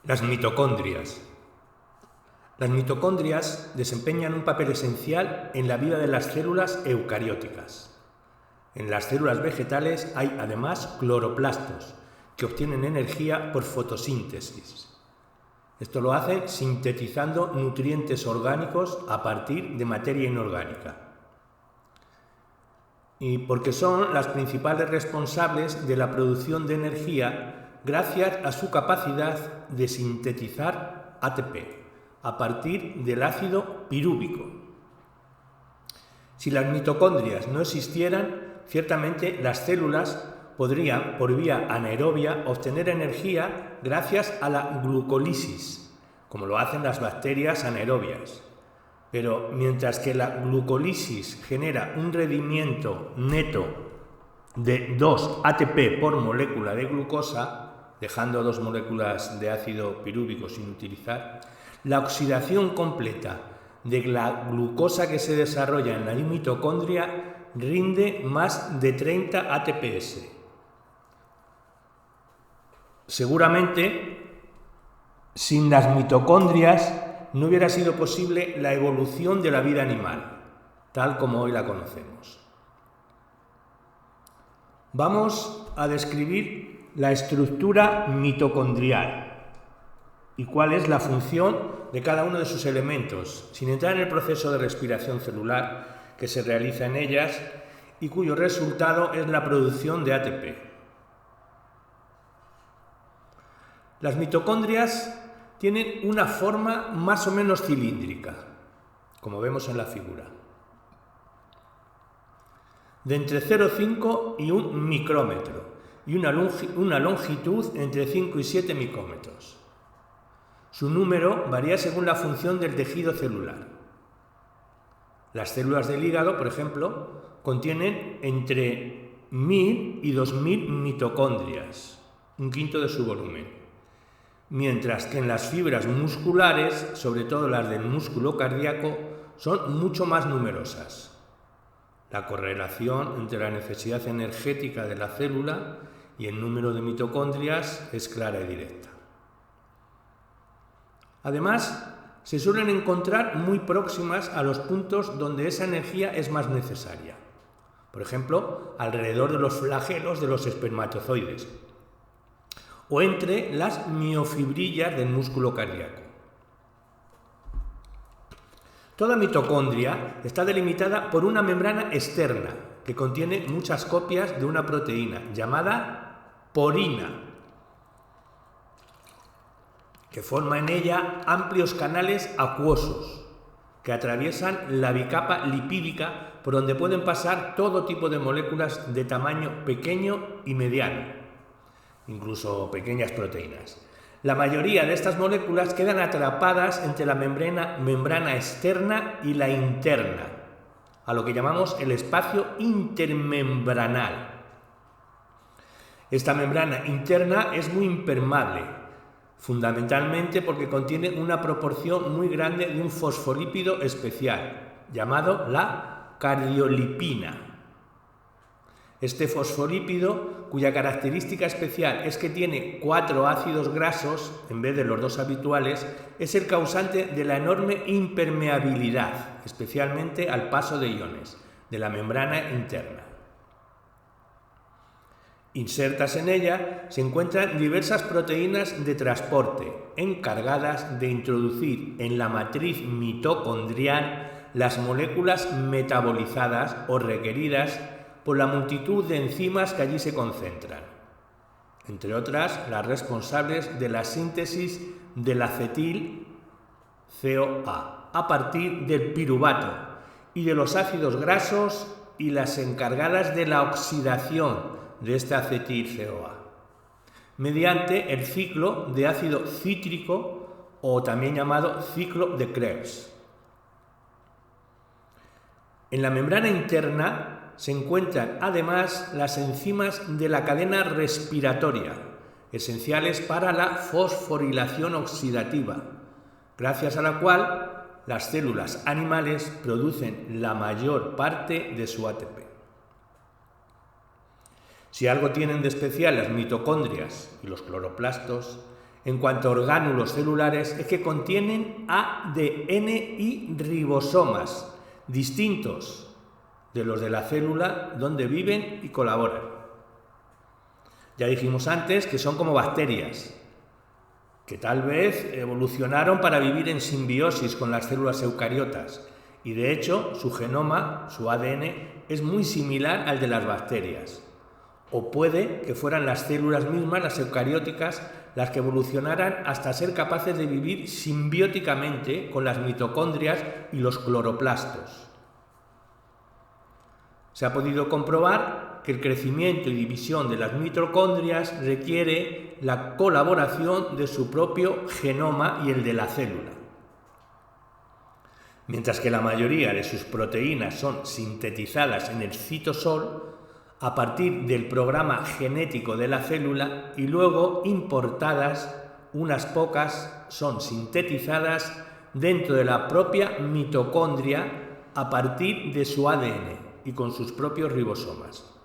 Las mitocondrias. Las mitocondrias desempeñan un papel esencial en la vida de las células eucarióticas. En las células vegetales hay además cloroplastos, que obtienen energía por fotosíntesis. Esto lo hacen sintetizando nutrientes orgánicos a partir de materia inorgánica. Y porque son las principales responsables de la producción de energía gracias a su capacidad de sintetizar ATP a partir del ácido pirúvico. Si las mitocondrias no existieran, ciertamente las células podrían, por vía anaerobia, obtener energía gracias a la glucólisis, como lo hacen las bacterias anaerobias. Pero mientras que la glucólisis genera un rendimiento neto de 2 ATP por molécula de glucosa, dejando 2 moléculas de ácido pirúvico sin utilizar, la oxidación completa de la glucosa que se desarrolla en la mitocondria rinde más de 30 ATPs. Seguramente, sin las mitocondrias no hubiera sido posible la evolución de la vida animal, tal como hoy la conocemos. Vamos a describir la estructura mitocondrial y cuál es la función de cada uno de sus elementos, sin entrar en el proceso de respiración celular que se realiza en ellas y cuyo resultado es la producción de ATP. Las mitocondrias tienen una forma más o menos cilíndrica, como vemos en la figura, de entre 0,5 y 1 micrómetro y una longitud entre 5 y 7 micrómetros. Su número varía según la función del tejido celular. Las células del hígado, por ejemplo, contienen entre 1000 y 2000 mitocondrias, un quinto de su volumen, mientras que en las fibras musculares, sobre todo las del músculo cardíaco, son mucho más numerosas. La correlación entre la necesidad energética de la célula y el número de mitocondrias es clara y directa. Además, se suelen encontrar muy próximas a los puntos donde esa energía es más necesaria. Por ejemplo, alrededor de los flagelos de los espermatozoides o entre las miofibrillas del músculo cardíaco. Toda mitocondria está delimitada por una membrana externa que contiene muchas copias de una proteína llamada porina, que forma en ella amplios canales acuosos que atraviesan la bicapa lipídica por donde pueden pasar todo tipo de moléculas de tamaño pequeño y mediano, incluso pequeñas proteínas. La mayoría de estas moléculas quedan atrapadas entre la membrana externa y la interna, a lo que llamamos el espacio intermembranal. Esta membrana interna es muy impermeable, fundamentalmente porque contiene una proporción muy grande de un fosfolípido especial, llamado la cardiolipina. Este fosfolípido, cuya característica especial es que tiene 4 ácidos grasos en vez de los 2 habituales, es el causante de la enorme impermeabilidad, especialmente al paso de iones, de la membrana interna. Insertas en ella se encuentran diversas proteínas de transporte, encargadas de introducir en la matriz mitocondrial las moléculas metabolizadas o requeridas por la multitud de enzimas que allí se concentran, entre otras las responsables de la síntesis del acetil-CoA a partir del piruvato y de los ácidos grasos y las encargadas de la oxidación de este acetil-CoA, mediante el ciclo de ácido cítrico o también llamado ciclo de Krebs. En la membrana interna se encuentran además las enzimas de la cadena respiratoria, esenciales para la fosforilación oxidativa, gracias a la cual las células animales producen la mayor parte de su ATP. Si algo tienen de especial las mitocondrias y los cloroplastos en cuanto a orgánulos celulares es que contienen ADN y ribosomas distintos de los de la célula donde viven y colaboran. Ya dijimos antes que son como bacterias, que tal vez evolucionaron para vivir en simbiosis con las células eucariotas y de hecho su genoma, su ADN, es muy similar al de las bacterias. O puede que fueran las células mismas, las eucarióticas, las que evolucionaran hasta ser capaces de vivir simbióticamente con las mitocondrias y los cloroplastos. Se ha podido comprobar que el crecimiento y división de las mitocondrias requiere la colaboración de su propio genoma y el de la célula. Mientras que la mayoría de sus proteínas son sintetizadas en el citosol, a partir del programa genético de la célula y luego importadas, unas pocas son sintetizadas dentro de la propia mitocondria a partir de su ADN y con sus propios ribosomas.